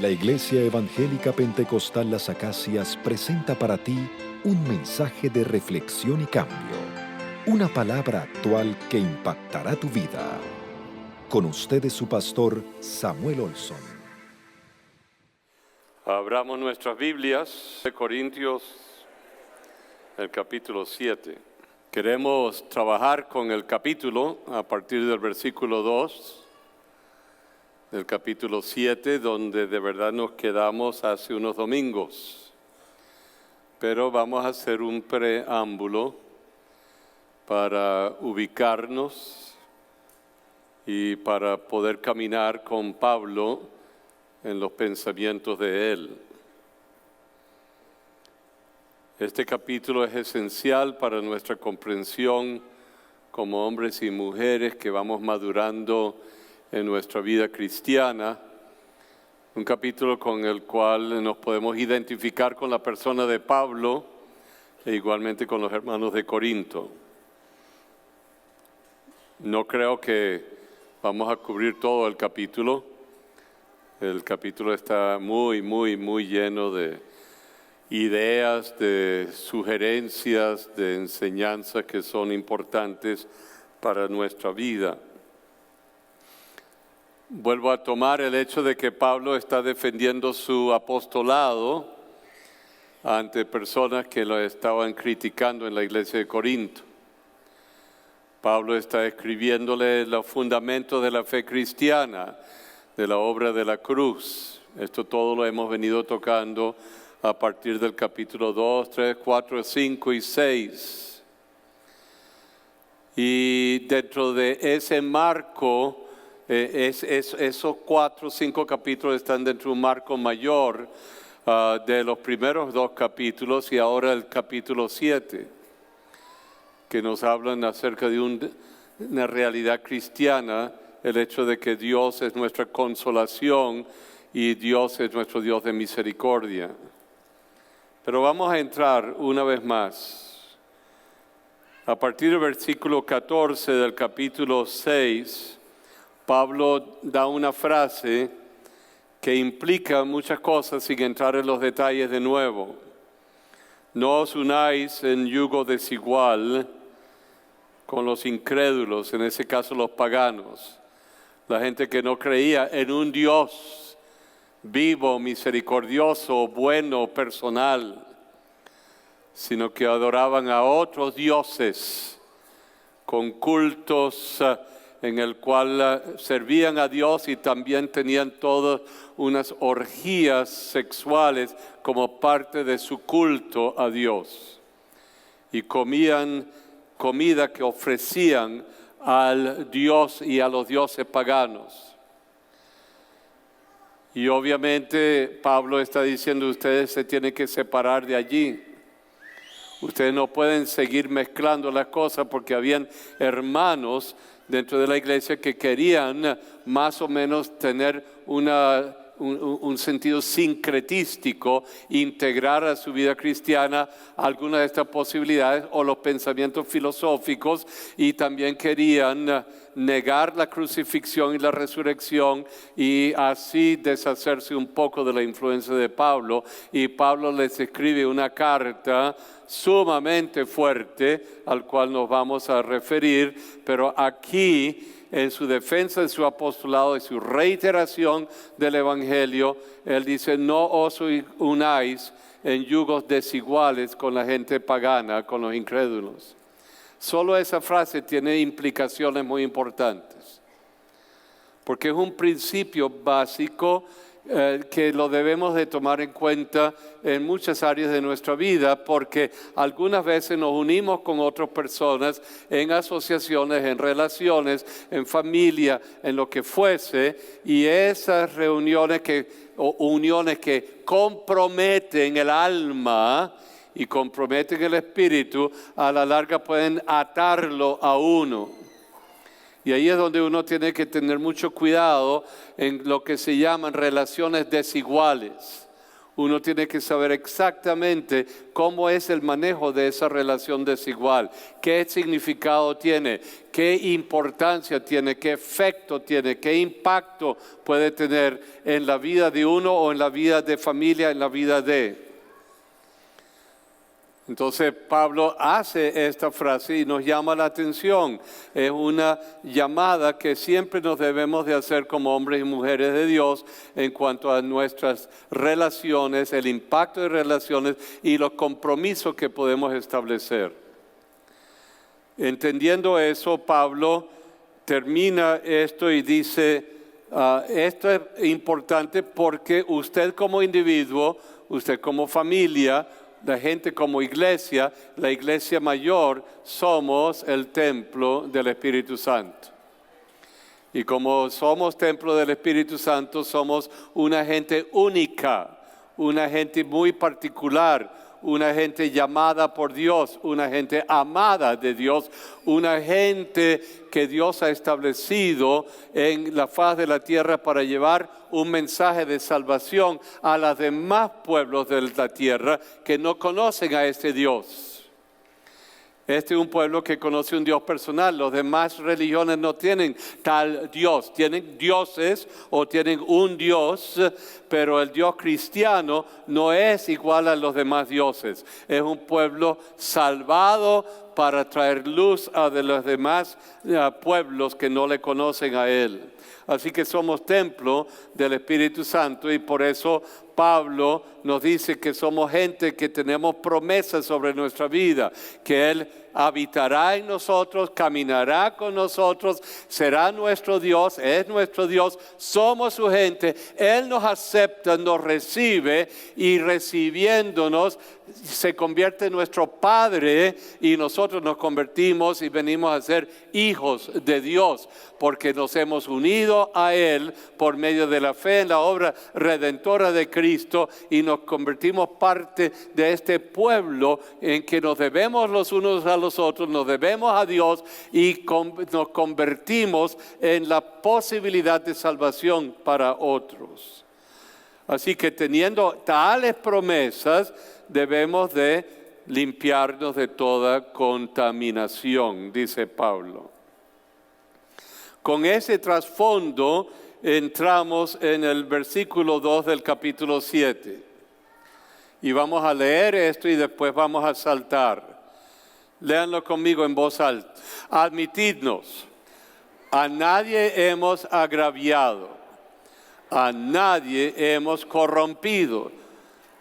La Iglesia Evangélica Pentecostal Las Acacias presenta para ti un mensaje de reflexión y cambio, una palabra actual que impactará tu vida. Con ustedes su pastor Samuel Olson. Abramos nuestras Biblias de Corintios, el capítulo 7. Queremos trabajar con el capítulo a partir del versículo 2 del capítulo 7, donde de verdad nos quedamos hace unos domingos. Pero vamos a hacer un preámbulo para ubicarnos y para poder caminar con Pablo en los pensamientos de él. Este capítulo es esencial para nuestra comprensión como hombres y mujeres que vamos madurando en nuestra vida cristiana. Un capítulo con el cual nos podemos identificar con la persona de Pablo e igualmente con los hermanos de Corinto. No creo que vamos a cubrir todo el capítulo. El capítulo está muy lleno de ideas, de sugerencias, de enseñanzas que son importantes para nuestra vida. Vuelvo a tomar el hecho de que Pablo está defendiendo su apostolado ante personas que lo estaban criticando en la iglesia de Corinto. Pablo está escribiéndole los fundamentos de la fe cristiana, de la obra de la cruz. Esto todo lo hemos venido tocando a partir del capítulo 2, 3, 4, 5 y 6. Y dentro de ese marco, esos 4 o 5 capítulos están dentro de un marco mayor de los primeros 2 capítulos y ahora el capítulo 7, que nos hablan acerca de una realidad cristiana, el hecho de que Dios es nuestra consolación y Dios es nuestro Dios de misericordia. Pero vamos a entrar una vez más. A partir del versículo 14 del capítulo 6, Pablo da una frase que implica muchas cosas sin entrar en los detalles de nuevo. No os unáis en yugo desigual con los incrédulos, en ese caso los paganos, la gente que no creía en un Dios vivo, misericordioso, bueno, personal, sino que adoraban a otros dioses con cultos en el cual servían a Dios y también tenían todas unas orgías sexuales como parte de su culto a Dios. Y comían comida que ofrecían al Dios y a los dioses paganos. Y obviamente Pablo está diciendo, ustedes se tienen que separar de allí. Ustedes no pueden seguir mezclando las cosas porque habían hermanos dentro de la iglesia que querían más o menos tener un sentido sincretístico, integrar a su vida cristiana algunas de estas posibilidades o los pensamientos filosóficos, y también querían negar la crucifixión y la resurrección y así deshacerse un poco de la influencia de Pablo. Y Pablo les escribe una carta sumamente fuerte al cual nos vamos a referir, pero aquí en su defensa de su apostolado y su reiteración del Evangelio, él dice, no os unáis en yugos desiguales con la gente pagana, con los incrédulos. Solo esa frase tiene implicaciones muy importantes, porque es un principio básico que lo debemos de tomar en cuenta en muchas áreas de nuestra vida, porque algunas veces nos unimos con otras personas en asociaciones, en relaciones, en familia, en lo que fuese, y esas reuniones o uniones que comprometen el alma y comprometen el espíritu, a la larga pueden atarlo a uno. Y ahí es donde uno tiene que tener mucho cuidado en lo que se llaman relaciones desiguales. uno tiene que saber exactamente cómo es el manejo de esa relación desigual, qué significado tiene, qué importancia tiene, qué efecto tiene, qué impacto puede tener en la vida de uno o en la vida de familia, en la vida de... Entonces Pablo hace esta frase y nos llama la atención. Es una llamada que siempre nos debemos de hacer como hombres y mujeres de Dios en cuanto a nuestras relaciones, el impacto de relaciones y los compromisos que podemos establecer. Entendiendo eso, Pablo termina esto y dice, esto es importante porque usted como individuo, usted como familia, la gente como iglesia, la iglesia mayor, somos el templo del Espíritu Santo. Y como somos templo del Espíritu Santo, somos una gente única, una gente muy particular, una gente llamada por Dios, una gente amada de Dios, una gente que Dios ha establecido en la faz de la tierra para llevar un mensaje de salvación a los demás pueblos de la tierra que no conocen a este Dios. Este es un pueblo que conoce un Dios personal. Las demás religiones no tienen tal Dios. Tienen dioses o tienen un Dios, pero el Dios cristiano no es igual a los demás dioses. Es un pueblo salvado para traer luz a de los demás pueblos que no le conocen a Él. Así que somos templo del Espíritu Santo y por eso Pablo nos dice que somos gente que tenemos promesas sobre nuestra vida, que Él habitará en nosotros, caminará con nosotros, será nuestro Dios, es nuestro Dios, somos su gente, Él nos acepta, nos recibe y recibiéndonos se convierte en nuestro Padre y nosotros nos convertimos y venimos a ser hijos de Dios porque nos hemos unido a Él por medio de la fe en la obra redentora de Cristo y nos convertimos parte de este pueblo en que nos debemos los unos a los otros, nos debemos a Dios y nos convertimos en la posibilidad de salvación para otros. Así que teniendo tales promesas, debemos de limpiarnos de toda contaminación, dice Pablo. Con ese trasfondo entramos en el versículo 2 del capítulo 7. Y vamos a leer esto y después vamos a saltar. Léanlo conmigo en voz alta. Admitidnos, a nadie hemos agraviado, a nadie hemos corrompido,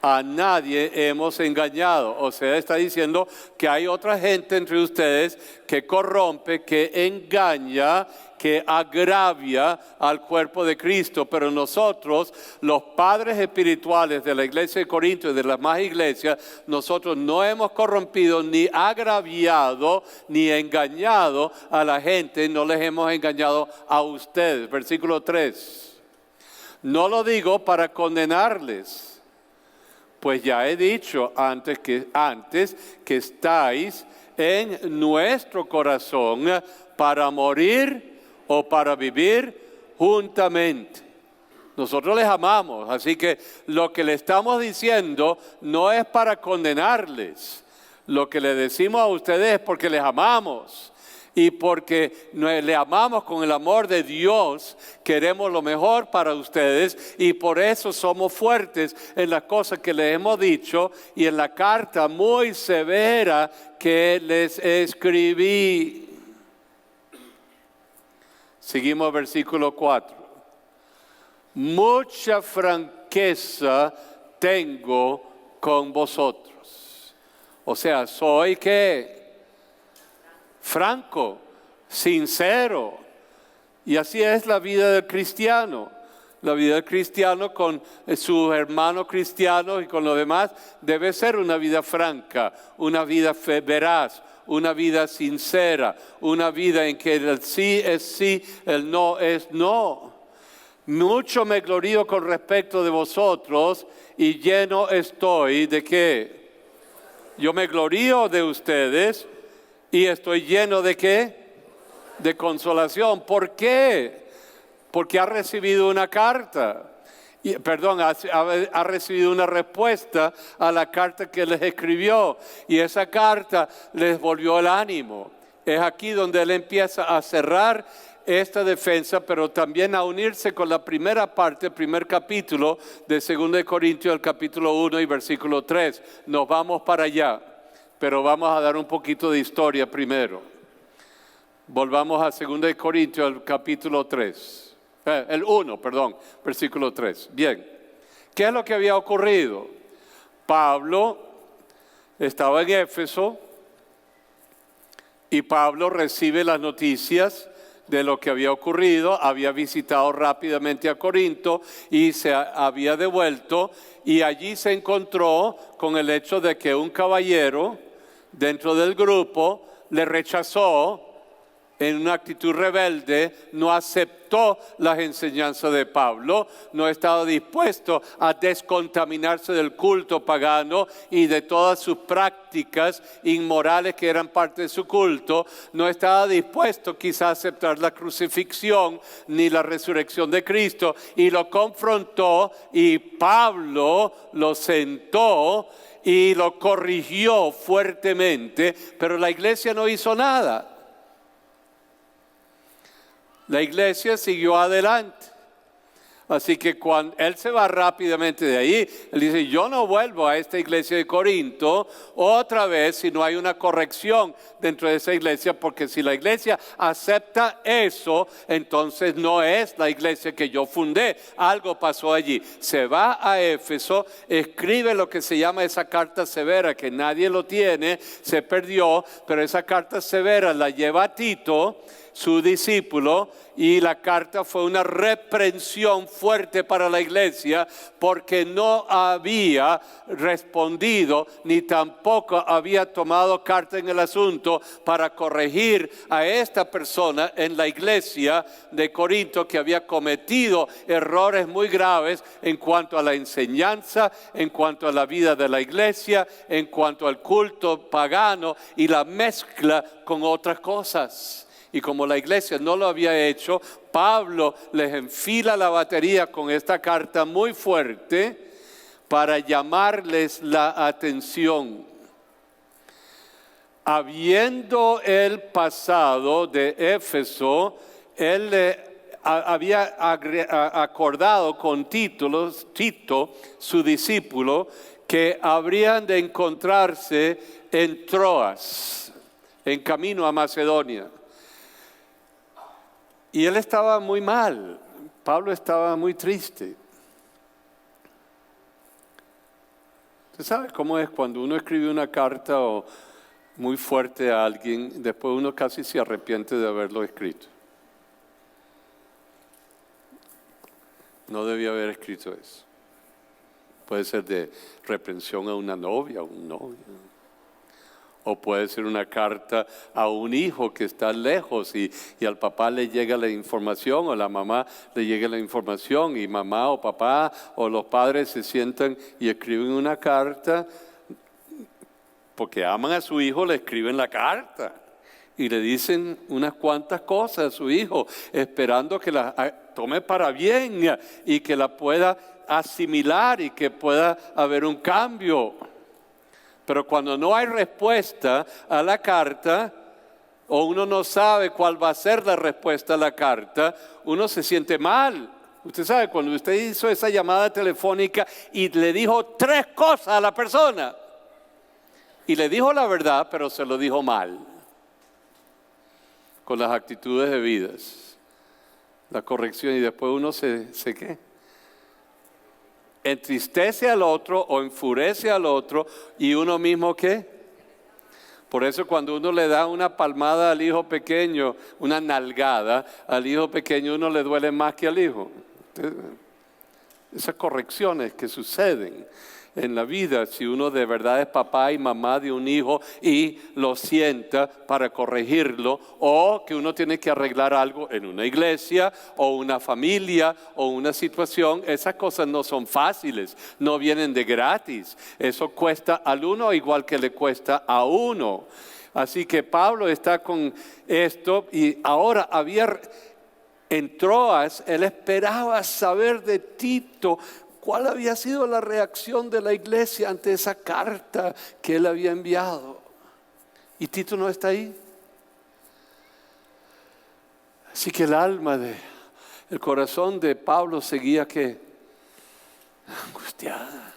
a nadie hemos engañado. O sea, está diciendo que hay otra gente entre ustedes que corrompe, que engaña, que agravia al cuerpo de Cristo. Pero nosotros, los padres espirituales de la iglesia de Corinto y de las demás iglesias, nosotros no hemos corrompido, ni agraviado, ni engañado a la gente. No les hemos engañado a ustedes. Versículo 3. No lo digo para condenarles, pues ya he dicho antes que estáis en nuestro corazón para morir o para vivir juntamente. Nosotros les amamos, así que lo que le estamos diciendo no es para condenarles. Lo que le decimos a ustedes es porque les amamos. Y porque le amamos con el amor de Dios, queremos lo mejor para ustedes y por eso somos fuertes en las cosas que les hemos dicho y en la carta muy severa que les escribí. Seguimos versículo 4. Mucha franqueza tengo con vosotros. O sea, soy ¿qué? Franco, sincero. Y así es la vida del cristiano. La vida del cristiano con sus hermanos cristianos y con los demás debe ser una vida franca, una vida veraz, una vida sincera, una vida en que el sí es sí, el no es no. Mucho me glorío con respecto de vosotros y lleno estoy de ¿qué? Yo me glorío de ustedes. Y estoy lleno de ¿qué? De consolación. ¿Por qué? Porque ha recibido una carta. Ha recibido una respuesta a la carta que les escribió, y esa carta les volvió el ánimo. Es aquí donde él empieza a cerrar esta defensa, pero también a unirse con la primera parte, el primer capítulo de 2 Corintios, el capítulo 1 y versículo 3. Nos vamos para allá, pero vamos a dar un poquito de historia primero. Volvamos a 2 Corintios, el capítulo 3. El 1, perdón, versículo 3. Bien, ¿qué es lo que había ocurrido? Pablo estaba en Éfeso y Pablo recibe las noticias de lo que había ocurrido. Había visitado rápidamente a Corinto y se había devuelto, y allí se encontró con el hecho de que un caballero dentro del grupo le rechazó en una actitud rebelde, no aceptó las enseñanzas de Pablo, no estaba dispuesto a descontaminarse del culto pagano y de todas sus prácticas inmorales que eran parte de su culto, no estaba dispuesto quizás a aceptar la crucifixión ni la resurrección de Cristo, y lo confrontó, y Pablo lo sentó y lo corrigió fuertemente, pero la iglesia no hizo nada. La iglesia siguió adelante. Así que cuando él se va rápidamente de ahí, él dice: yo no vuelvo a esta iglesia de Corinto otra vez si no hay una corrección dentro de esa iglesia, porque si la iglesia acepta eso, entonces no es la iglesia que yo fundé. Algo pasó allí. Se va a Éfeso, escribe lo que se llama esa carta severa, que nadie lo tiene, se perdió, pero esa carta severa la lleva a Tito, su discípulo, y la carta fue una reprensión fuerte para la iglesia, porque no había respondido ni tampoco había tomado carta en el asunto para corregir a esta persona en la iglesia de Corinto, que había cometido errores muy graves en cuanto a la enseñanza, en cuanto a la vida de la iglesia, en cuanto al culto pagano y la mezcla con otras cosas. Y como la iglesia no lo había hecho, Pablo les enfila la batería con esta carta muy fuerte para llamarles la atención. Habiendo él pasado de Éfeso, él había acordado con Tito, su discípulo, que habrían de encontrarse en Troas, en camino a Macedonia. Y él estaba muy mal, Pablo estaba muy triste. ¿Usted sabe cómo es cuando uno escribe una carta muy fuerte a alguien, después uno casi se arrepiente de haberlo escrito? No debía haber escrito eso. Puede ser de reprensión a una novia, a un novio. O puede ser una carta a un hijo que está lejos y al papá le llega la información, o la mamá le llega la información, y mamá o papá o los padres se sientan y escriben una carta porque aman a su hijo, le escriben la carta y le dicen unas cuantas cosas a su hijo, esperando que la tome para bien y que la pueda asimilar y que pueda haber un cambio. Pero cuando no hay respuesta a la carta, o uno no sabe cuál va a ser la respuesta a la carta, uno se siente mal. Usted sabe, cuando usted hizo esa llamada telefónica y le dijo 3 cosas a la persona, y le dijo la verdad, pero se lo dijo mal, con las actitudes debidas, la corrección, y después uno se ¿qué? Entristece al otro o enfurece al otro, y uno mismo ¿qué? Por eso cuando uno le da una palmada al hijo pequeño, una nalgada al hijo pequeño, uno le duele más que al hijo. Esas correcciones que suceden en la vida, si uno de verdad es papá y mamá de un hijo y lo sienta para corregirlo, o que uno tiene que arreglar algo en una iglesia o una familia o una situación, esas cosas no son fáciles, no vienen de gratis. Eso cuesta al uno igual que le cuesta a uno. Así que Pablo está con esto, y ahora en Troas, él esperaba saber de Tito cuál había sido la reacción de la iglesia ante esa carta que él había enviado. Y Tito no está ahí. Así que el corazón de Pablo seguía angustiada.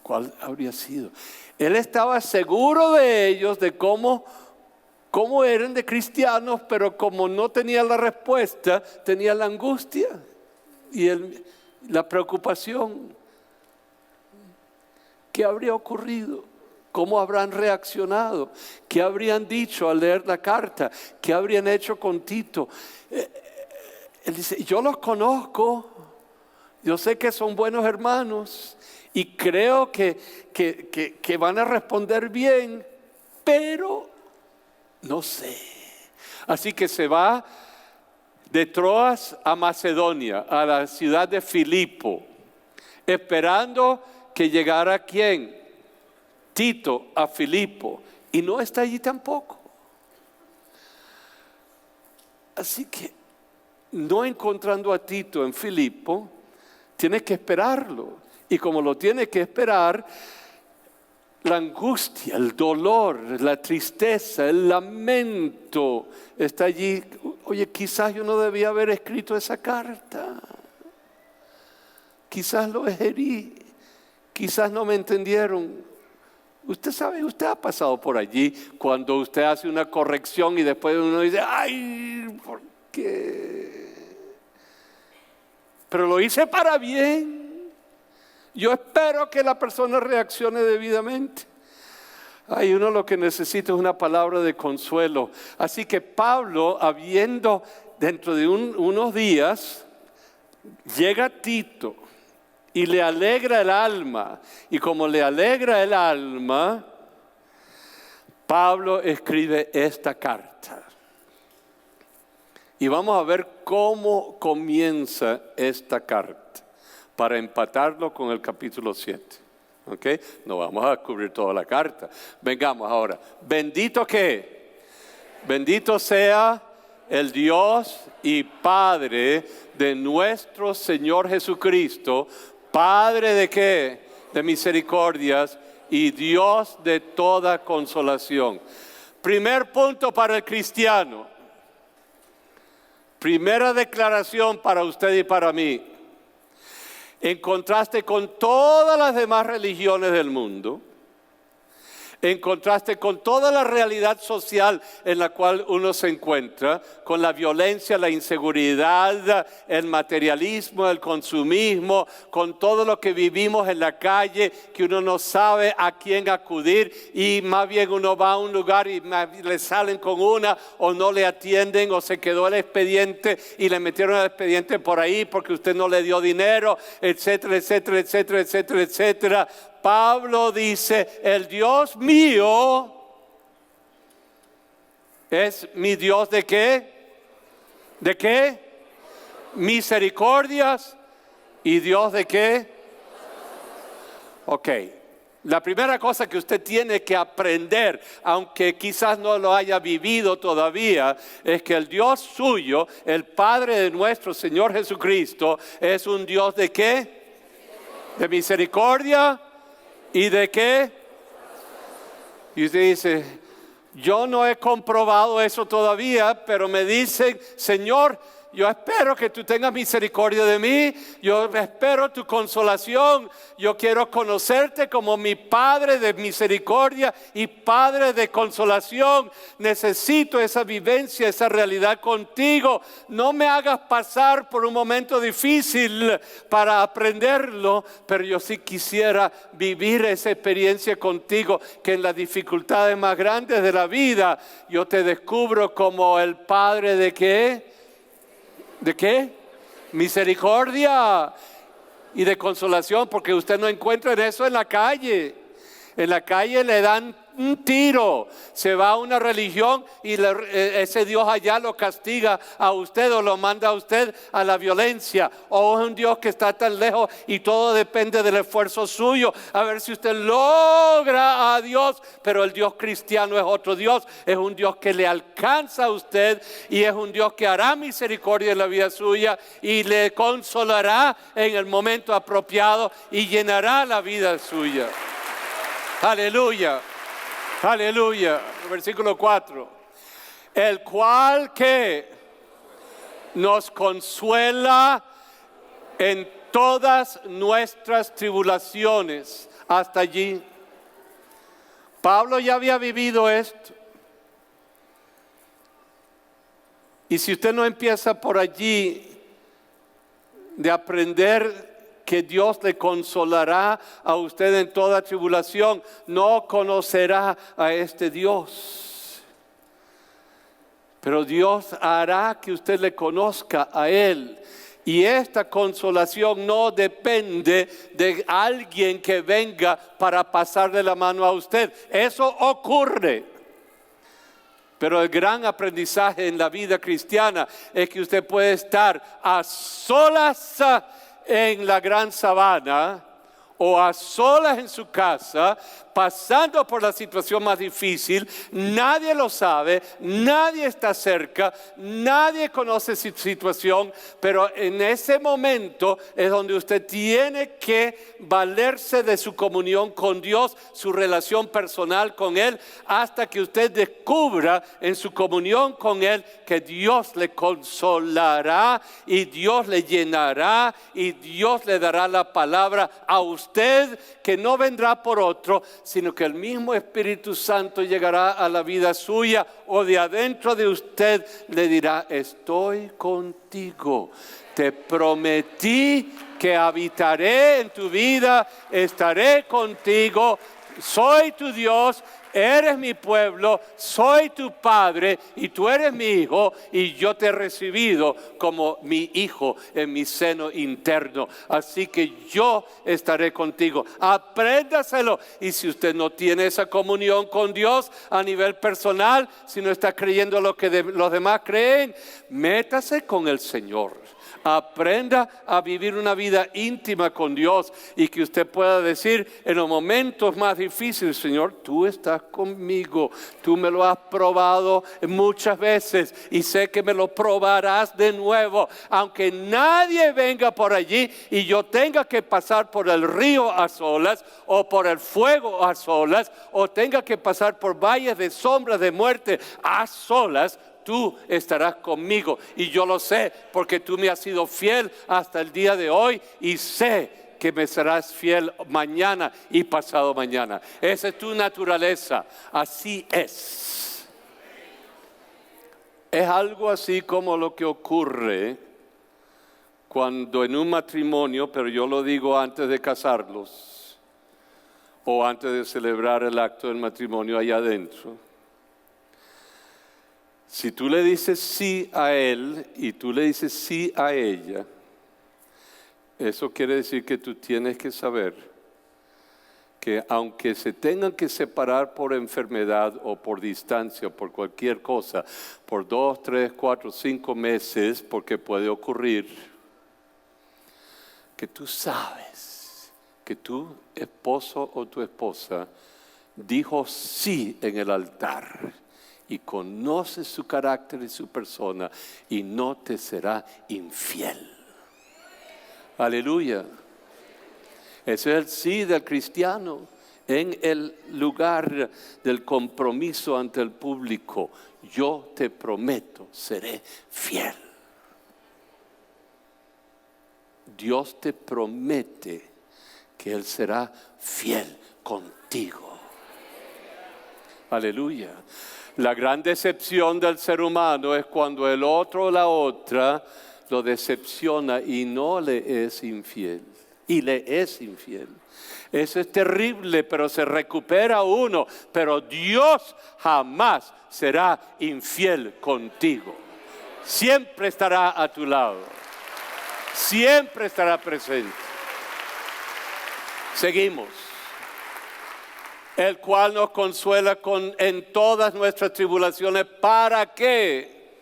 ¿Cuál habría sido? Él estaba seguro de ellos, de cómo eran de cristianos, pero como no tenía la respuesta, tenía la angustia y la preocupación. ¿Qué habría ocurrido? ¿Cómo habrán reaccionado? ¿Qué habrían dicho al leer la carta? ¿Qué habrían hecho con Tito? Él dice, yo los conozco, yo sé que son buenos hermanos y creo que van a responder bien, pero no sé. Así que se va de Troas a Macedonia, a la ciudad de Filipo, esperando que llegara ¿quién? Tito a Filipo, y no está allí tampoco. Así que no encontrando a Tito en Filipo, tiene que esperarlo, y como lo tiene que esperar, la angustia, el dolor, la tristeza, el lamento está allí. Oye, quizás yo no debía haber escrito esa carta, quizás lo herí, quizás no me entendieron. Usted sabe, usted ha pasado por allí cuando usted hace una corrección y después uno dice, ay, ¿por qué? Pero lo hice para bien. Yo espero que la persona reaccione debidamente. Ay, uno lo que necesita es una palabra de consuelo. Así que Pablo, habiendo dentro de unos días, llega Tito y le alegra el alma. Y como le alegra el alma, Pablo escribe esta carta. Y vamos a ver cómo comienza esta carta, para empatarlo con el capítulo 7. ¿Ok? No vamos a cubrir toda la carta. Vengamos ahora. Bendito que, bendito sea el Dios y Padre de nuestro Señor Jesucristo, Padre de qué? De misericordias y Dios de toda consolación. Primer punto para el cristiano. Primera declaración para usted y para mí. En contraste con todas las demás religiones del mundo, en contraste con toda la realidad social en la cual uno se encuentra, con la violencia, la inseguridad, el materialismo, el consumismo, con todo lo que vivimos en la calle, que uno no sabe a quién acudir y más bien uno va a un lugar y le salen con una o no le atienden o se quedó el expediente y le metieron el expediente por ahí porque usted no le dio dinero, etcétera, etcétera, etcétera, etcétera, etcétera. Pablo dice, el Dios mío es mi Dios ¿de qué? ¿De qué? Misericordias y Dios ¿de qué? Ok, la primera cosa que usted tiene que aprender, aunque quizás no lo haya vivido todavía, es que el Dios suyo, el Padre de nuestro Señor Jesucristo, es un Dios ¿de qué? De misericordia. ¿Y de qué? Y usted dice, yo no he comprobado eso todavía, pero me dicen, Señor, yo espero que tú tengas misericordia de mí, yo espero tu consolación, yo quiero conocerte como mi Padre de misericordia y Padre de consolación. Necesito esa vivencia, esa realidad contigo. No me hagas pasar por un momento difícil para aprenderlo, pero yo sí quisiera vivir esa experiencia contigo, que en las dificultades más grandes de la vida yo te descubro como el Padre de ¿qué? ¿De qué? Misericordia y de consolación, porque usted no encuentra eso en la calle. En la calle le dan un tiro. Se va a una religión y ese Dios allá lo castiga a usted o lo manda a usted a la violencia. O es un Dios que está tan lejos y todo depende del esfuerzo suyo. A ver si usted logra a Dios. Pero el Dios cristiano es otro Dios. Es un Dios que le alcanza a usted y es un Dios que hará misericordia en la vida suya y le consolará en el momento apropiado y llenará la vida suya. Aleluya, aleluya. Versículo 4. El cual que nos consuela en todas nuestras tribulaciones. Hasta allí. Pablo ya había vivido esto. Y si usted no empieza por allí de aprender que Dios le consolará a usted en toda tribulación, no conocerá a este Dios. Pero Dios hará que usted le conozca a Él. Y esta consolación no depende de alguien que venga para pasarle la mano a usted. Eso ocurre. Pero el gran aprendizaje en la vida cristiana es que usted puede estar a solas en la gran sabana o a solas en su casa, pasando por la situación más difícil. Nadie lo sabe, nadie está cerca, nadie conoce su situación, pero en ese momento es donde usted tiene que valerse de su comunión con Dios, su relación personal con Él, hasta que usted descubra en su comunión con Él que Dios le consolará y Dios le llenará y Dios le dará la palabra a usted, que no vendrá por otro, sino que el mismo Espíritu Santo llegará a la vida suya o de adentro de usted le dirá: estoy contigo, te prometí que habitaré en tu vida, estaré contigo, soy tu Dios, eres mi pueblo, soy tu padre y tú eres mi hijo y yo te he recibido como mi hijo en mi seno interno. Así que yo estaré contigo. Apréndaselo. Y si usted no tiene esa comunión con Dios a nivel personal, si no está creyendo lo que los demás creen, métase con el Señor. Aprenda a vivir una vida íntima con Dios y que usted pueda decir en los momentos más difíciles: Señor, tú estás conmigo, tú me lo has probado muchas veces y sé que me lo probarás de nuevo, aunque nadie venga por allí y yo tenga que pasar por el río a solas o por el fuego a solas o tenga que pasar por valles de sombras de muerte a solas. Tú estarás conmigo y yo lo sé porque tú me has sido fiel hasta el día de hoy y sé que me serás fiel mañana y pasado mañana. Esa es tu naturaleza, así es. Es algo así como lo que ocurre cuando en un matrimonio, pero yo lo digo antes de casarlos o antes de celebrar el acto del matrimonio allá adentro. Si tú le dices sí a él y tú le dices sí a ella, eso quiere decir que tú tienes que saber que aunque se tengan que separar por enfermedad o por distancia o por cualquier cosa, por 2, 3, 4, 5 meses, porque puede ocurrir, que tú sabes que tu esposo o tu esposa dijo sí en el altar y conoce su carácter y su persona y no te será infiel. Aleluya. Ese es el sí del cristiano en el lugar del compromiso ante el público. Yo te prometo, seré fiel. Dios te promete que Él será fiel contigo. Aleluya. La gran decepción del ser humano es cuando el otro o la otra lo decepciona y no le es infiel. Y le es infiel. Eso es terrible, pero se recupera uno. Pero Dios jamás será infiel contigo. Siempre estará a tu lado. Siempre estará presente. Seguimos. el cual nos consuela en todas nuestras tribulaciones. ¿Para qué?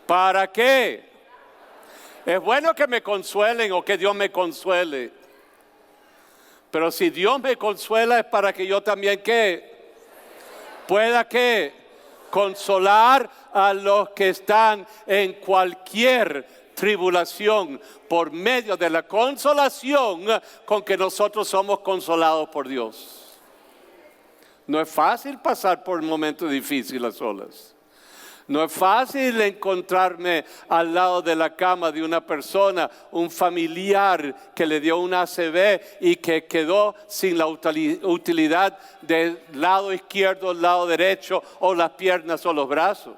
¿Para qué? Es bueno que me consuelen o que Dios me consuele. Pero si Dios me consuela es para que yo también, ¿qué? Pueda, ¿qué? Consolar a los que están en cualquier tribulación por medio de la consolación con que nosotros somos consolados por Dios. No es fácil pasar por un momento difícil a solas. No es fácil encontrarme al lado de la cama de una persona, un familiar que le dio una ACV y que quedó sin la utilidad del lado izquierdo, el lado derecho, o las piernas o los brazos.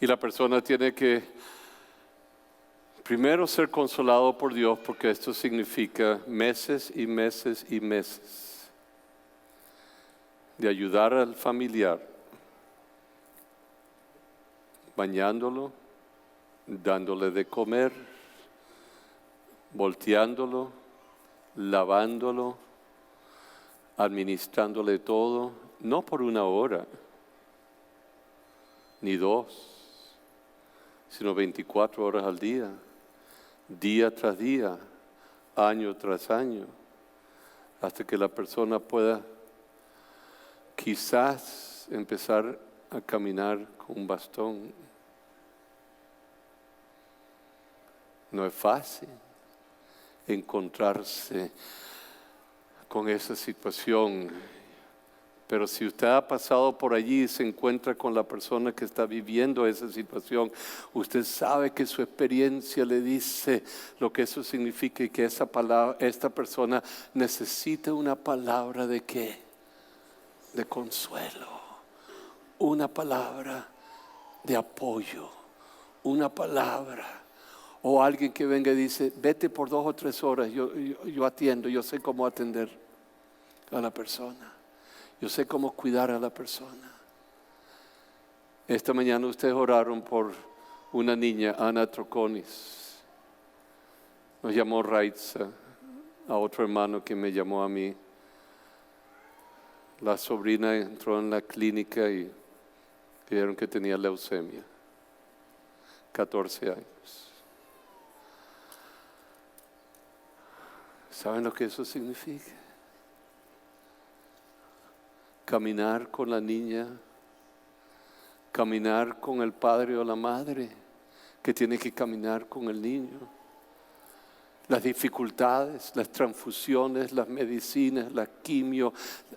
Y la persona tiene que primero ser consolado por Dios, porque esto significa meses y meses y meses de ayudar al familiar, bañándolo, dándole de comer, volteándolo, lavándolo, administrándole todo, no por 1 hora, ni 2, sino 24 horas al día, día tras día, año tras año, hasta que la persona pueda quizás empezar a caminar con un bastón. No es fácil encontrarse con esa situación, pero si usted ha pasado por allí y se encuentra con la persona que está viviendo esa situación, usted sabe que su experiencia le dice lo que eso significa y que esta persona necesita una palabra de ¿qué? De consuelo, una palabra de apoyo, una palabra, o alguien que venga y dice, vete por 2 o 3 horas, yo atiendo, yo sé cómo atender a la persona, yo sé cómo cuidar a la persona. Esta mañana ustedes oraron por una niña, Ana Troconis. Nos llamó Raitza, a otro hermano que me llamó a mí. La sobrina entró en la clínica y dijeron que tenía leucemia, 14 años. ¿Saben lo que eso significa? Caminar con la niña, caminar con el padre o la madre que tiene que caminar con el niño. Las dificultades, las transfusiones, las medicinas, la quimio,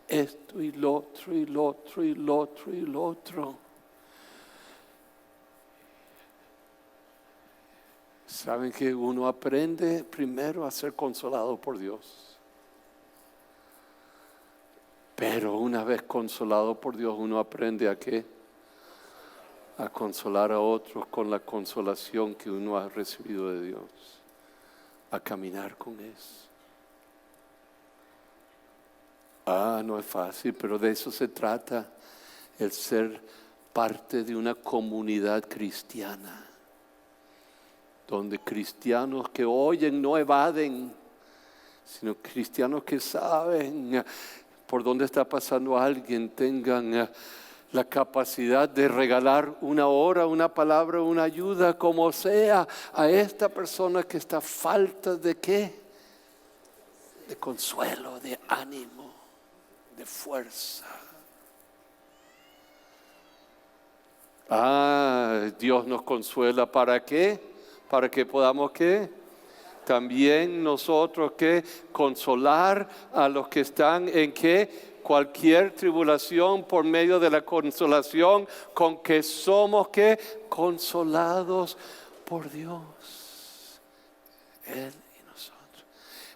esto y lo otro, y lo otro, y lo otro, y lo otro. Saben que uno aprende primero a ser consolado por Dios. Pero una vez consolado por Dios, uno aprende a ¿qué? A consolar a otros con la consolación que uno ha recibido de Dios. A caminar con eso. No es fácil, pero de eso se trata, el ser parte de una comunidad cristiana, donde cristianos que oyen no evaden, sino cristianos que saben por dónde está pasando alguien, tengan la capacidad de regalar 1 hora, una palabra, una ayuda, como sea, a esta persona que está falta de ¿qué? De consuelo, de ánimo, de fuerza. Dios nos consuela, ¿para qué? Para que podamos ¿qué? También nosotros ¿qué? Consolar a los que están en ¿qué? Cualquier tribulación por medio de la consolación con que somos ¿qué? Consolados por Dios. Él y nosotros.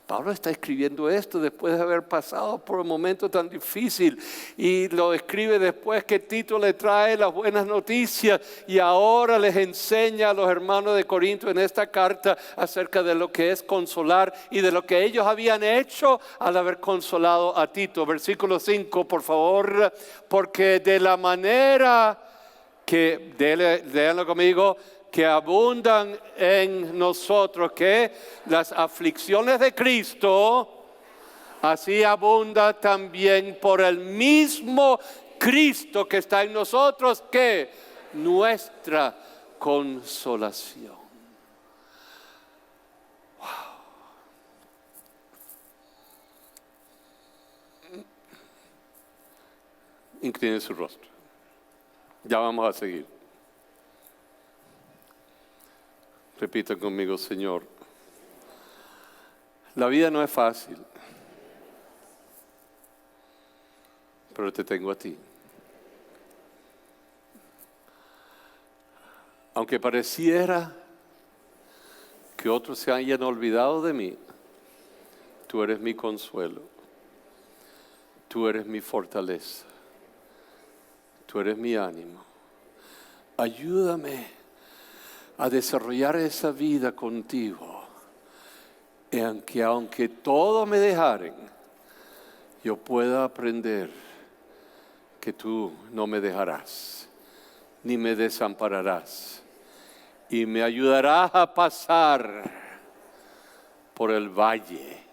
Pablo está escribiendo esto después de haber pasado por un momento tan difícil y lo escribe después que Tito le trae las buenas noticias y ahora les enseña a los hermanos de Corinto en esta carta acerca de lo que es consolar y de lo que ellos habían hecho al haber consolado a Tito. Versículo 5, por favor, porque de la manera que, léanlo conmigo, que abundan en nosotros, que las aflicciones de Cristo, así abunda también por el mismo Cristo que está en nosotros, que nuestra consolación. Incline su rostro. Ya vamos a seguir. Repita conmigo, Señor. La vida no es fácil, pero te tengo a ti. Aunque pareciera que otros se hayan olvidado de mí, tú eres mi consuelo, tú eres mi fortaleza. Tú eres mi ánimo. Ayúdame a desarrollar esa vida contigo. En que aunque todo me dejaren, yo pueda aprender que tú no me dejarás, ni me desampararás. Y me ayudarás a pasar por el valle,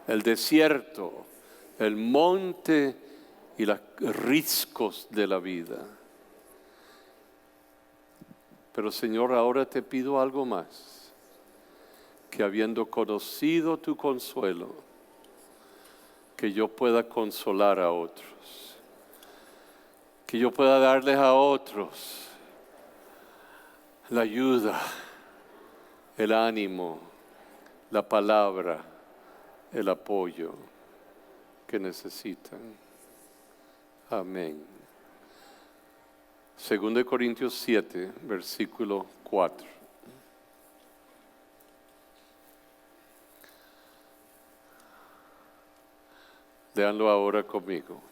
el desierto, el monte y los riscos de la vida. Pero Señor, ahora te pido algo más, que habiendo conocido tu consuelo, que yo pueda consolar a otros, que yo pueda darles a otros la ayuda, el ánimo, la palabra, el apoyo que necesitan. Amén. 2 Corintios 7, versículo 4. Léanlo ahora conmigo.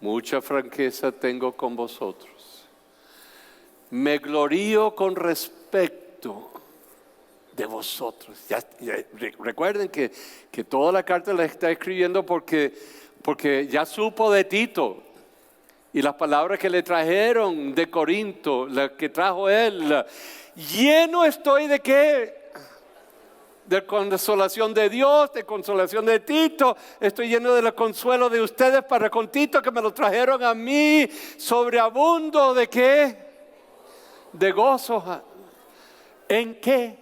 Mucha franqueza tengo con vosotros. Me glorío con respecto de vosotros. Recuerden que toda la carta la está escribiendo porque ya supo de Tito. Y las palabras que le trajeron de Corinto, las que trajo él, lleno estoy de qué? De consolación de Dios, de consolación de Tito. Estoy lleno de la consuelo de ustedes para con Tito, que me lo trajeron a mí. Sobreabundo de qué? De gozo. ¿En qué?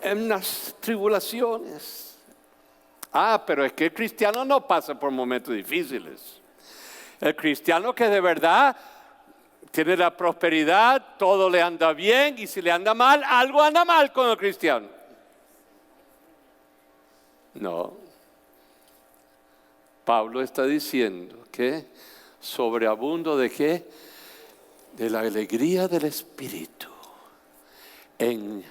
En las tribulaciones. Pero es que el cristiano no pasa por momentos difíciles. El cristiano que de verdad tiene la prosperidad, todo le anda bien, y si le anda mal, algo anda mal con el cristiano. No. Pablo está diciendo que sobreabundo de qué? De la alegría del Espíritu en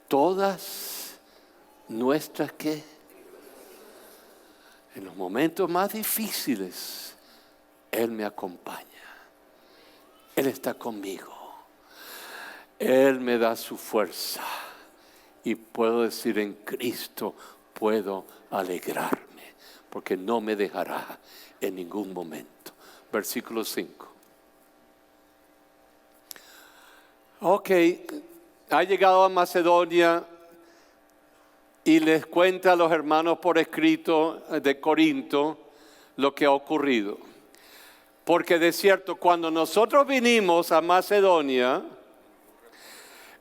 todas nuestras ¿qué? En los momentos más difíciles, Él me acompaña. Él está conmigo. Él me da su fuerza. Y puedo decir, en Cristo puedo alegrarme, porque no me dejará en ningún momento. Versículo 5. Ok, ha llegado a Macedonia y les cuenta a los hermanos por escrito de Corinto lo que ha ocurrido. Porque de cierto, cuando nosotros vinimos a Macedonia,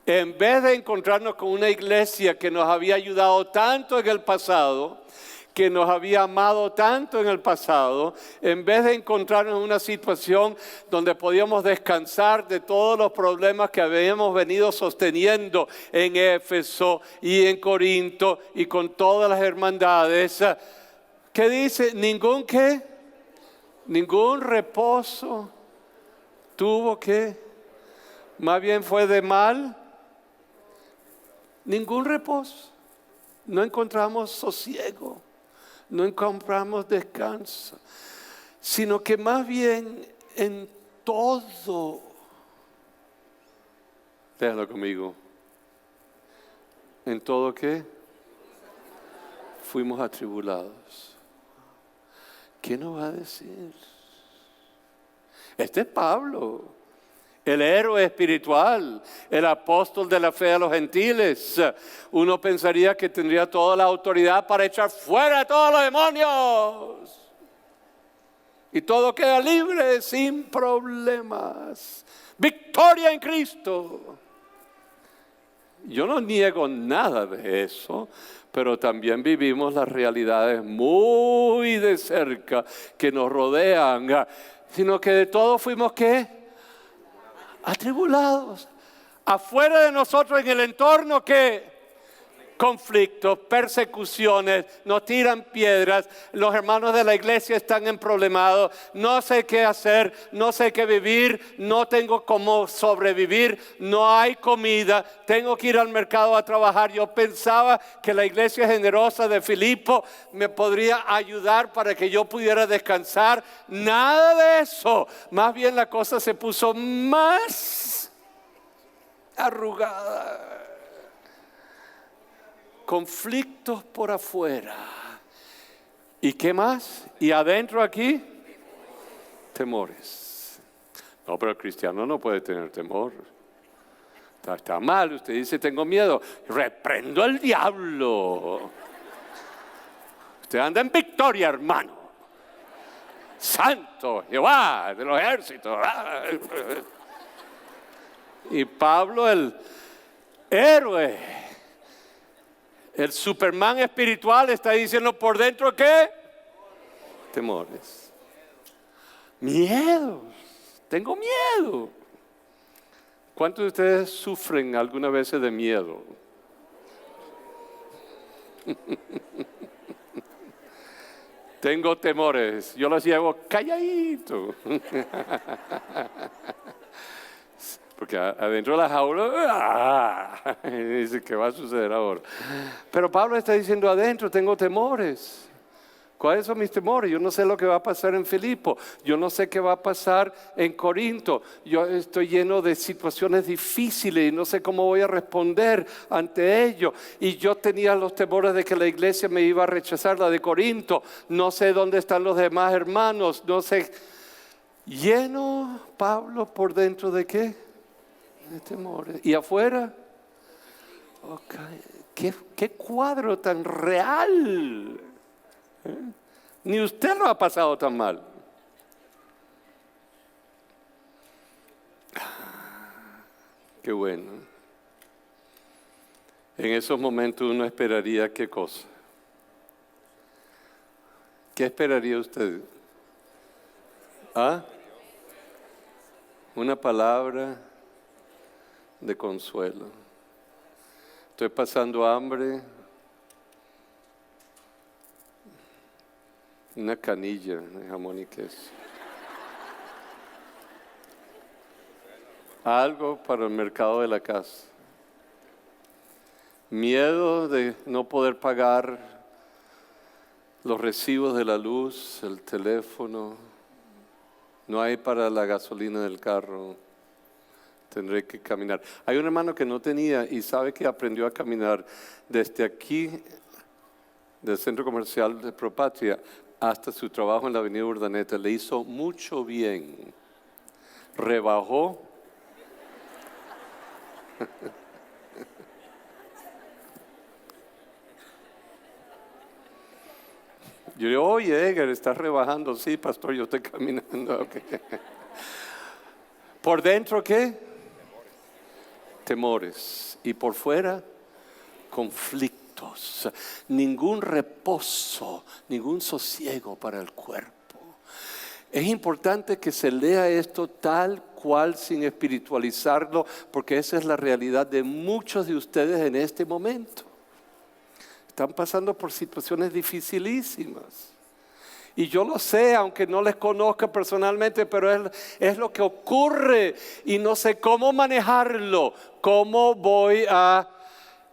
en vez de encontrarnos con una iglesia que nos había ayudado tanto en el pasado, que nos había amado tanto en el pasado, en vez de encontrarnos en una situación donde podíamos descansar de todos los problemas que habíamos venido sosteniendo en Éfeso y en Corinto y con todas las hermandades, ¿qué dice? ¿Ningún qué? Ningún reposo tuvo que, más bien fue de mal. Ningún reposo. No encontramos sosiego, no encontramos descanso, sino que más bien en todo, déjalo conmigo, en todo ¿qué? Fuimos atribulados. ¿Qué nos va a decir? Este es Pablo. el héroe espiritual, el apóstol de la fe a los gentiles. Uno pensaría que tendría toda la autoridad para echar fuera a todos los demonios. Y todo queda libre, sin problemas. Victoria en Cristo. Yo no niego nada de eso, pero también vivimos las realidades muy de cerca que nos rodean, sino que de todo fuimos ¿qué? Atribulados. Afuera de nosotros en el entorno ¿qué? Conflictos, persecuciones, nos tiran piedras, los hermanos de la iglesia están emproblemados, no sé qué hacer, no sé qué vivir, no tengo cómo sobrevivir, no hay comida, tengo que ir al mercado a trabajar. Yo pensaba que la iglesia generosa de Filipo me podría ayudar para que yo pudiera descansar. Nada de eso, más bien la cosa se puso más arrugada. Conflictos por afuera. ¿Y qué más? ¿Y adentro aquí? Temores. No, pero el cristiano no puede tener temor. Está mal. Usted dice, tengo miedo. Reprendo al diablo. Usted anda en victoria, hermano. Santo Jehová de los ejércitos. Y Pablo, el héroe, el Superman espiritual, está diciendo por dentro ¿qué? Temores. Miedos. Tengo miedo. ¿Cuántos de ustedes sufren alguna vez de miedo? Tengo temores. Yo los llevo calladito. Porque adentro de la jaula, dice, ¿qué va a suceder ahora? Pero Pablo está diciendo, adentro tengo temores. ¿Cuáles son mis temores? Yo no sé lo que va a pasar en Filipo. Yo no sé qué va a pasar en Corinto. Yo estoy lleno de situaciones difíciles y no sé cómo voy a responder ante ello. Y yo tenía los temores de que la iglesia me iba a rechazar, la de Corinto. No sé dónde están los demás hermanos. No sé. Lleno Pablo por dentro de ¿qué? De temores. ¿Y afuera? Okay. ¿Qué cuadro tan real? Ni usted lo ha pasado tan mal. Qué bueno. En esos momentos uno esperaría ¿qué cosa? ¿Qué esperaría usted? ¿Ah? Una palabra de consuelo. Estoy pasando hambre. Una canilla de jamón y queso. Algo para el mercado de la casa. Miedo de no poder pagar los recibos de la luz, el teléfono. No hay para la gasolina del carro. Tendré que caminar. Hay un hermano que no tenía y sabe que aprendió a caminar desde aquí, del centro comercial de Propatria, hasta su trabajo en la avenida Urdaneta. Le hizo mucho bien. Rebajó. Yo digo, oye, Edgar, ¿estás rebajando? Sí, pastor, yo estoy caminando. Okay. ¿Por dentro qué? Temores. Y por fuera, conflictos. Ningún reposo, ningún sosiego para el cuerpo. Es importante que se lea esto tal cual, sin espiritualizarlo, porque esa es la realidad de muchos de ustedes en este momento. Están pasando por situaciones dificilísimas. Y yo lo sé, aunque no les conozca personalmente, pero es lo que ocurre y no sé cómo manejarlo. ¿Cómo voy a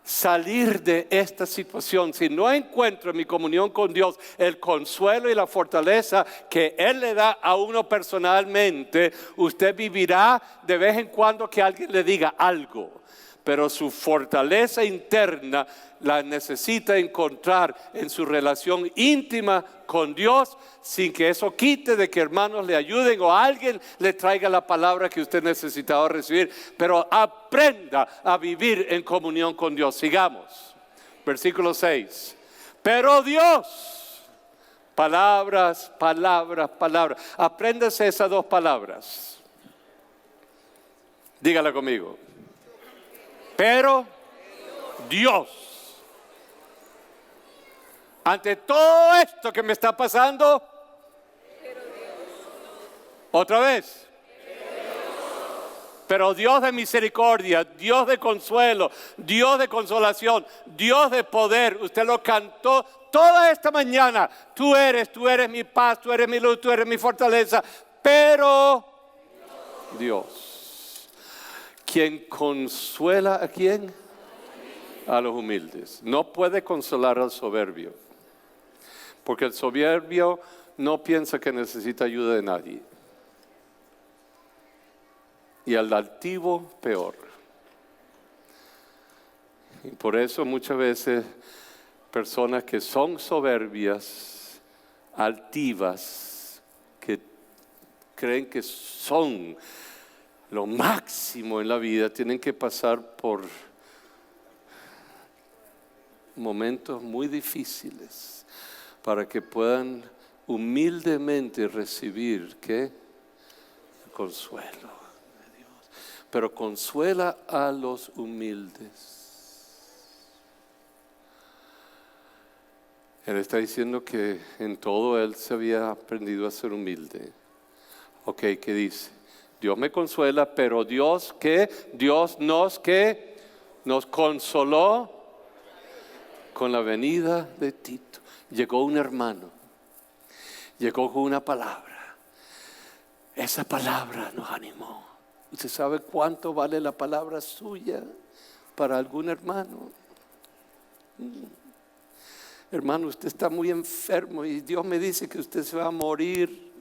salir de esta situación? Si no encuentro en mi comunión con Dios el consuelo y la fortaleza que Él le da a uno personalmente, usted vivirá de vez en cuando que alguien le diga algo. pero su fortaleza interna la necesita encontrar en su relación íntima con Dios, sin que eso quite de que hermanos le ayuden o alguien le traiga la palabra que usted necesitaba recibir. Pero aprenda a vivir en comunión con Dios. Sigamos. Versículo 6. Pero Dios, palabras, palabras, palabras. Apréndase esas dos palabras. Dígala conmigo. Pero Dios. Ante todo esto que me está pasando, otra vez. Pero Dios de misericordia, Dios de consuelo, Dios de consolación, Dios de poder. Usted lo cantó toda esta mañana. Tú eres mi paz, tú eres mi luz, tú eres mi fortaleza. Pero Dios, quien consuela ¿a quién? A los humildes. No puede consolar al soberbio, porque el soberbio no piensa que necesita ayuda de nadie. Y al altivo peor. Y por eso muchas veces personas que son soberbias, altivas, que creen que son lo máximo en la vida, tienen que pasar por momentos muy difíciles para que puedan humildemente recibir ¿qué? Consuelo. Pero consuela a los humildes. Él está diciendo que en todo él se había aprendido a ser humilde. Ok, ¿qué dice? Dios me consuela, pero Dios ¿qué? Dios nos consoló con la venida de Tito. Llegó un hermano, llegó con una palabra. Esa palabra nos animó. ¿Usted sabe cuánto vale la palabra suya para algún hermano? Hermano, usted está muy enfermo y Dios me dice que usted se va a morir.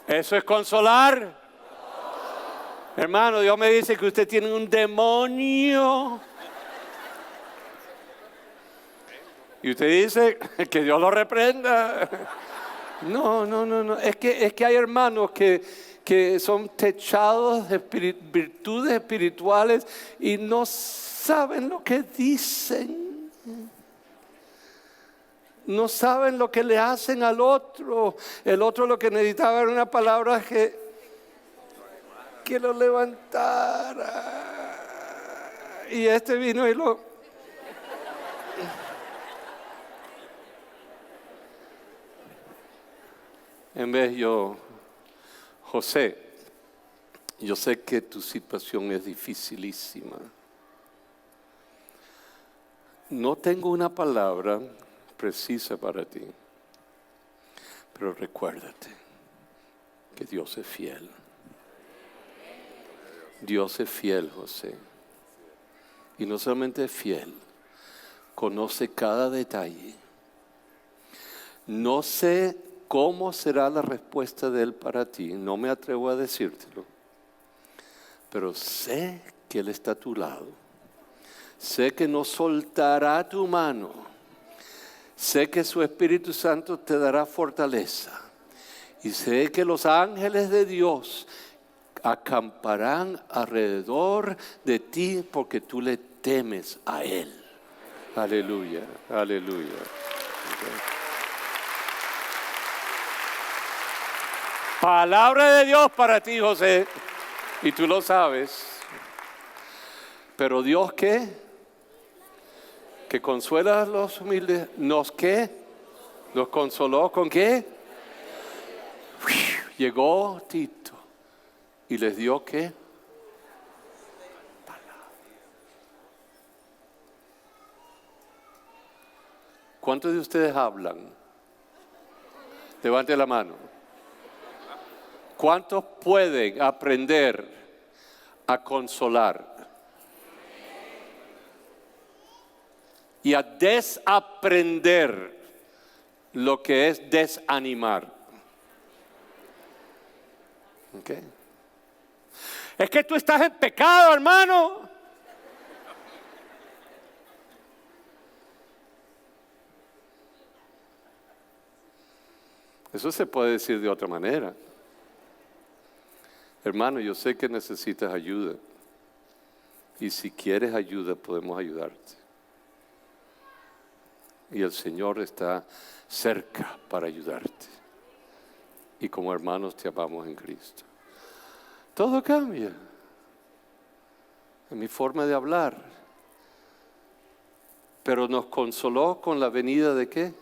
¿Eso es consolar? Hermano, Dios me dice que usted tiene un demonio. Y usted dice que Dios lo reprenda. No. Es que hay hermanos que son techados de virtudes espirituales y no saben lo que dicen. No saben lo que le hacen al otro. El otro lo que necesitaba era una palabra que lo levantara. Y este vino y lo... En vez José, yo sé que tu situación es dificilísima. No tengo una palabra precisa para ti, pero recuérdate que Dios es fiel. Dios es fiel, José. Y no solamente es fiel, conoce cada detalle. No sé cómo será la respuesta de Él para ti, no me atrevo a decírtelo, pero sé que Él está a tu lado. Sé que no soltará tu mano. Sé que su Espíritu Santo te dará fortaleza. Y sé que los ángeles de Dios acamparán alrededor de ti porque tú le temes a Él. Aleluya, aleluya. Okay. Palabra de Dios para ti, José. Y tú lo sabes. Pero Dios, ¿qué? Que consuela a los humildes. ¿Nos qué? ¿Nos consoló con qué? Llegó Tito y les dio ¿qué? Palabra. ¿Cuántos de ustedes hablan? Levante la mano. ¿Cuántos pueden aprender a consolar y a desaprender lo que es desanimar? ¿Okay? Es que tú estás en pecado, hermano. Eso se puede decir de otra manera. Hermano, yo sé que necesitas ayuda. Y si quieres ayuda, podemos ayudarte. Y el Señor está cerca para ayudarte. Y como hermanos te amamos en Cristo. Todo cambia. En mi forma de hablar. Pero nos consoló con la venida de ¿qué?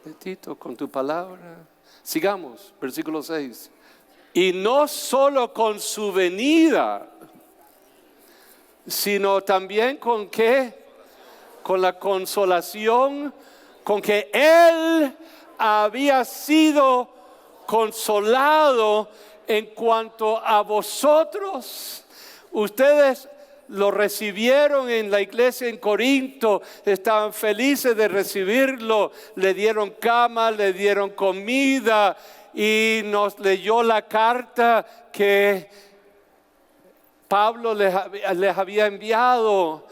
De Tito, con tu palabra. Sigamos, versículo 6. Y no solo con su venida, sino también con ¿qué? Con la consolación con que Él había sido consolado en cuanto a vosotros. Ustedes lo recibieron en la iglesia en Corinto, estaban felices de recibirlo, le dieron cama, le dieron comida y nos leyó la carta que Pablo les había enviado.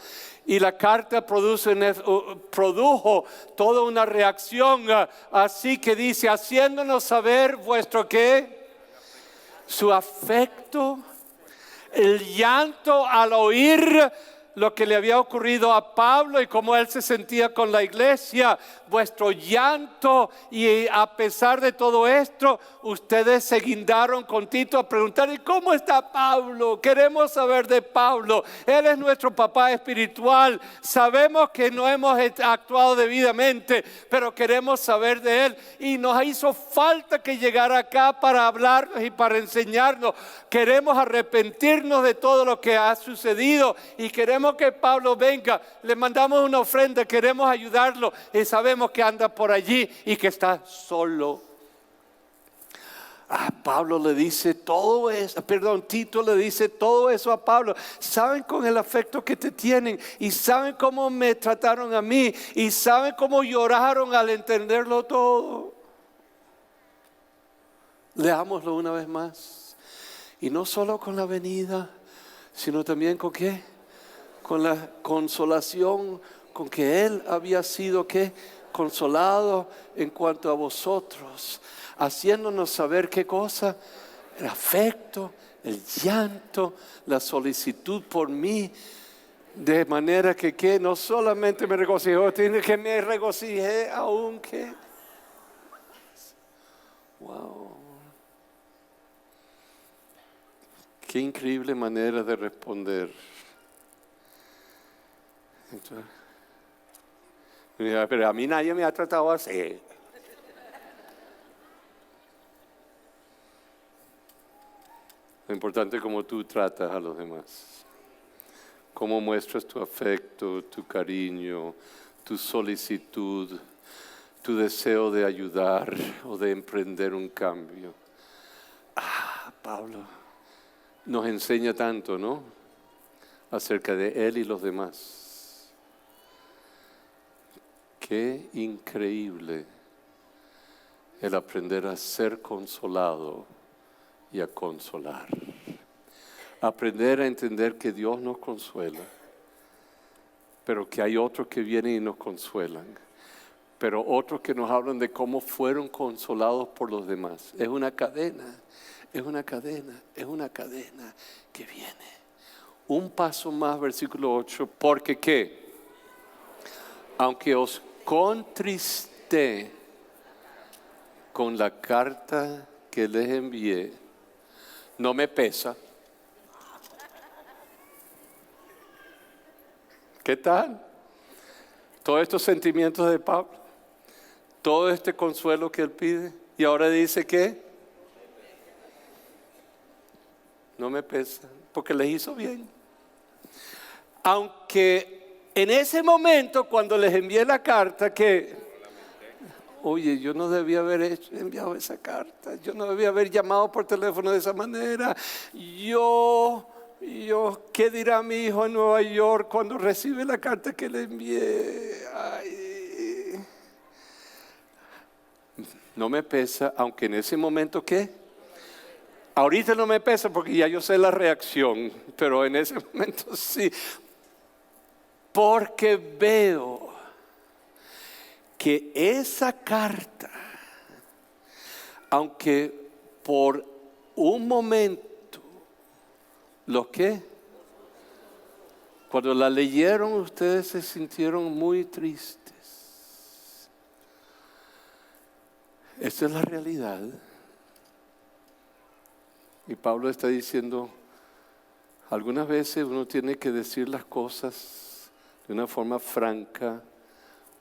Y la carta produjo toda una reacción, así que dice, haciéndonos saber vuestro ¿qué? Su afecto, el llanto al oír lo que le había ocurrido a Pablo y cómo él se sentía con la iglesia, vuestro llanto, y a pesar de todo esto, ustedes se guindaron con Tito a preguntar, ¿y cómo está Pablo? Queremos saber de Pablo, él es nuestro papá espiritual, sabemos que no hemos actuado debidamente, pero queremos saber de él, y nos hizo falta que llegara acá para hablarnos y para enseñarnos. Queremos arrepentirnos de todo lo que ha sucedido y queremos que Pablo venga, le mandamos una ofrenda, queremos ayudarlo y sabemos que anda por allí y que está solo. Pablo le dice todo eso, Tito le dice todo eso a Pablo. Saben con el afecto que te tienen y saben cómo me trataron a mí y saben cómo lloraron al entenderlo todo. Leámoslo una vez más. Y no solo con la venida, sino también con ¿qué? Con la consolación con que Él había sido ¿qué? Consolado en cuanto a vosotros, haciéndonos saber qué cosa, el afecto, el llanto, la solicitud por mí, de manera que no solamente me regocijó, sino que me regocijé aún que. Wow. Qué increíble manera de responder. Entonces, pero a mí nadie me ha tratado así. Lo importante es cómo tú tratas a los demás. Cómo muestras tu afecto, tu cariño, tu solicitud, tu deseo de ayudar o de emprender un cambio. Pablo nos enseña tanto, ¿no? Acerca de él y los demás. Qué increíble el aprender a ser consolado y a consolar. Aprender a entender que Dios nos consuela, pero que hay otros que vienen y nos consuelan, pero otros que nos hablan de cómo fueron consolados por los demás. Es una cadena, es una cadena, es una cadena que viene. Un paso más, versículo 8, porque ¿qué? Aunque os contristé con la carta que les envié, no me pesa. ¿Qué tal? Todos estos sentimientos de Pablo, todo este consuelo que él pide, y ahora dice que no me pesa, porque les hizo bien. Aunque en ese momento, cuando les envié la carta, que oye, yo no debía haber enviado esa carta, yo no debía haber llamado por teléfono de esa manera, yo, ¿qué dirá mi hijo en Nueva York cuando recibe la carta que le envié? Ay. No me pesa, aunque en ese momento, ¿qué? Ahorita no me pesa porque ya yo sé la reacción, pero en ese momento sí. Porque veo que esa carta, aunque por un momento, ¿lo qué? Cuando la leyeron ustedes se sintieron muy tristes. Esta es la realidad. Y Pablo está diciendo, algunas veces uno tiene que decir las cosas de una forma franca,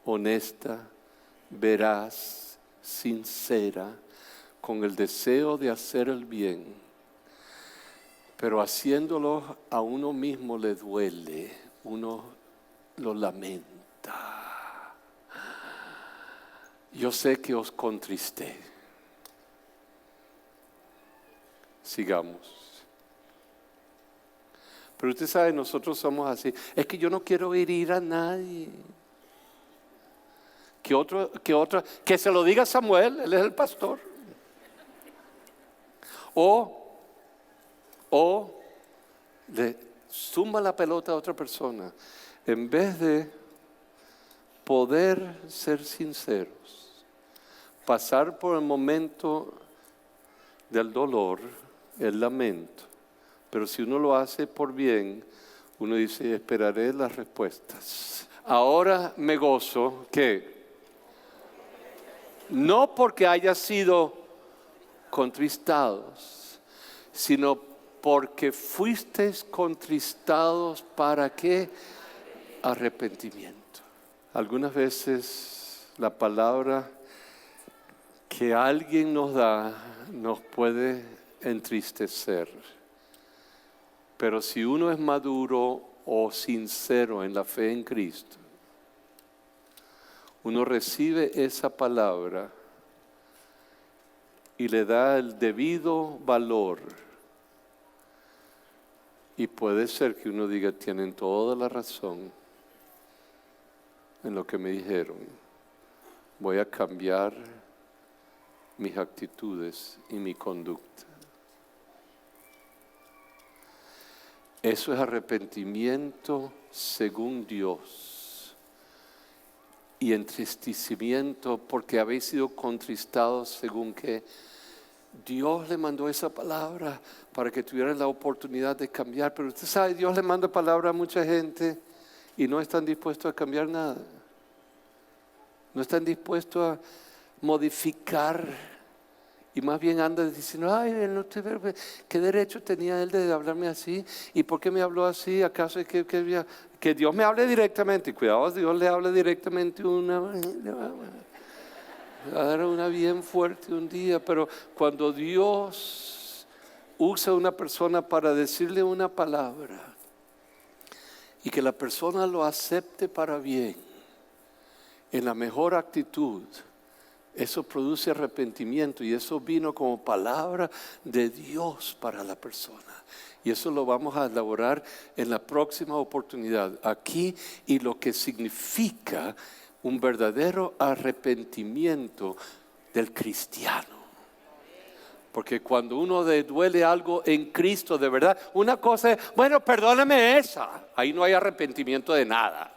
honesta, veraz, sincera, con el deseo de hacer el bien, pero haciéndolo a uno mismo le duele, uno lo lamenta. Yo sé que os contristé. Sigamos. Pero usted sabe, nosotros somos así. Es que yo no quiero herir a nadie. Que se lo diga Samuel, él es el pastor. O le zumba la pelota a otra persona. En vez de poder ser sinceros, pasar por el momento del dolor, el lamento. Pero si uno lo hace por bien, uno dice, esperaré las respuestas. Ahora me gozo, ¿qué? No porque haya sido contristados, sino porque fuisteis contristados, ¿para qué? Arrepentimiento. Algunas veces la palabra que alguien nos da nos puede entristecer. Pero si uno es maduro o sincero en la fe en Cristo, uno recibe esa palabra y le da el debido valor. Y puede ser que uno diga, tienen toda la razón en lo que me dijeron. Voy a cambiar mis actitudes y mi conducta. Eso es arrepentimiento según Dios y entristecimiento porque habéis sido contristados según que Dios le mandó esa palabra para que tuvieran la oportunidad de cambiar. Pero usted sabe, Dios le manda palabra a mucha gente y no están dispuestos a cambiar nada. No están dispuestos a modificar. Y más bien anda diciendo, ay, él no te ve, ¿qué derecho tenía él de hablarme así? ¿Y por qué me habló así? ¿Acaso es que Dios me hable directamente? Cuidado, Dios le hable directamente era una bien fuerte un día, pero cuando Dios usa a una persona para decirle una palabra y que la persona lo acepte para bien, en la mejor actitud, eso produce arrepentimiento y eso vino como palabra de Dios para la persona. Y eso lo vamos a elaborar en la próxima oportunidad aquí y lo que significa un verdadero arrepentimiento del cristiano. Porque cuando uno le duele algo en Cristo de verdad, una cosa es, bueno, perdóname esa. Ahí no hay arrepentimiento de nada.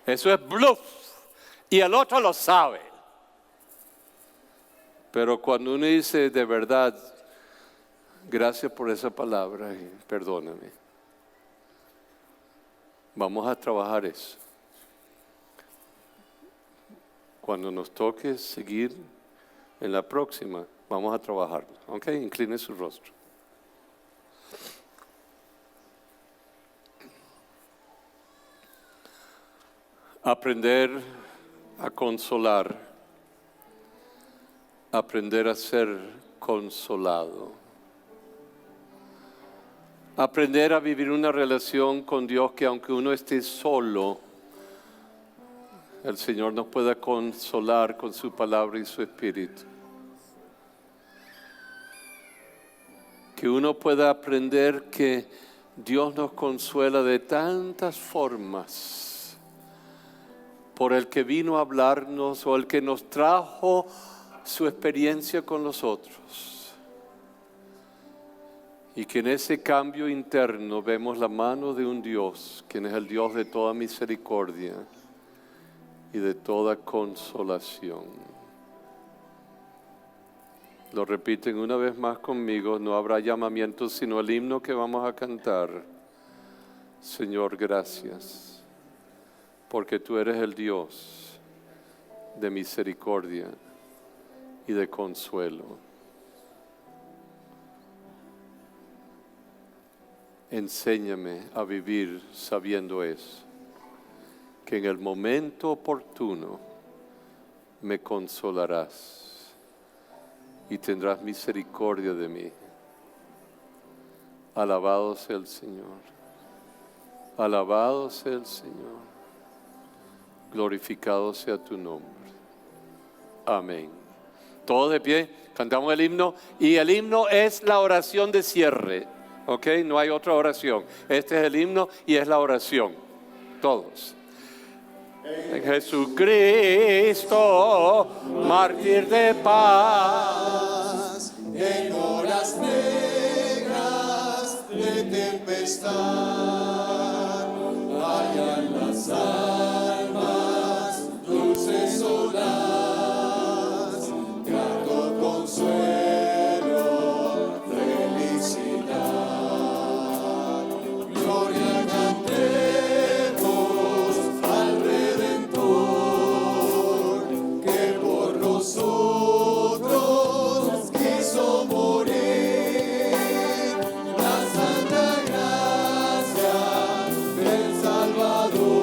Eso es bluff. Y el otro lo sabe. Pero cuando uno dice de verdad, gracias por esa palabra y perdóname. Vamos a trabajar eso. Cuando nos toque seguir en la próxima, vamos a trabajarlo. ¿Ok? Incline su rostro. Aprender a consolar. Aprender a ser consolado. Aprender a vivir una relación con Dios que aunque uno esté solo, el Señor nos pueda consolar con su palabra y su espíritu. Que uno pueda aprender que Dios nos consuela de tantas formas. Por el que vino a hablarnos o el que nos trajo su experiencia con nosotros. Y que en ese cambio interno vemos la mano de un Dios, quien es el Dios de toda misericordia y de toda consolación. Lo repiten una vez más conmigo, no habrá llamamiento sino el himno que vamos a cantar. Señor, gracias, porque tú eres el Dios de misericordia y de consuelo. Enséñame a vivir sabiendo eso, que en el momento oportuno me consolarás y tendrás misericordia de mí. Alabado sea el Señor. Alabado sea el Señor. Glorificado sea tu nombre. Amén. Todos de pie, cantamos el himno. Y el himno es la oración de cierre. ¿Ok? No hay otra oración. Este es el himno y es la oración. Todos. En Jesucristo, mártir de paz, en horas negras de tempestad, hallan las almas dulces olas, grato consuelo, felicidad, gloria cantemos al Redentor, que por nosotros quiso morir. La santa gracia del Salvador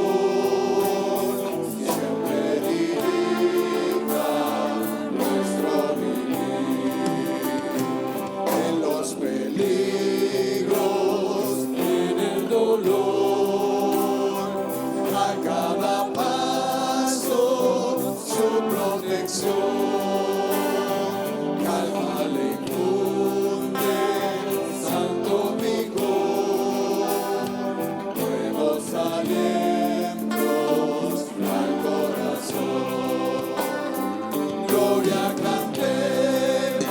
siempre dirija nuestro vivir. En los peligros, en el dolor, a cada paso su protección, calma le infunde, santo vigor, nuevos alientos al corazón. Gloria cantemos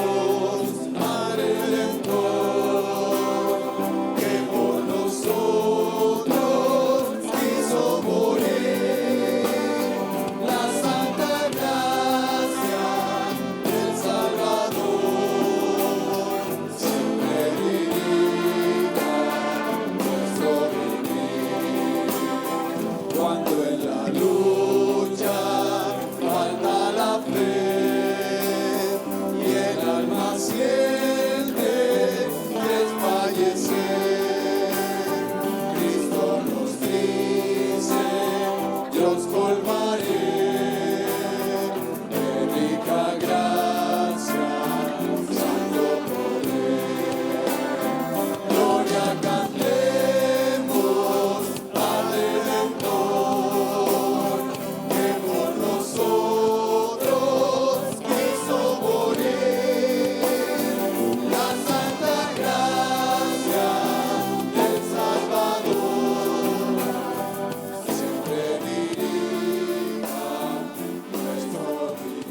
al Redentor, que por nosotros quiso morir. La santa gracia del Salvador siempre dirija nuestro vivir. Cuando en la lucha falta la fe y el alma siente desfallecer, Cristo nos dice: yo os colmaré de rica gracia, santo poder. Gloria cantemos al Redentor, que por nosotros quiso morir. La santa gracia del Salvador siempre dirija nuestro vivir.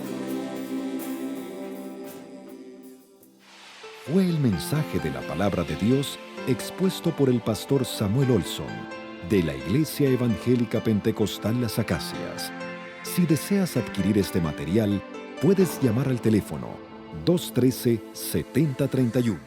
Fue el mensaje de la palabra de Dios expuesto por el pastor Samuel Olson de la Iglesia Evangélica Pentecostal Las Acacias. Si deseas adquirir este material, puedes llamar al teléfono 213-7031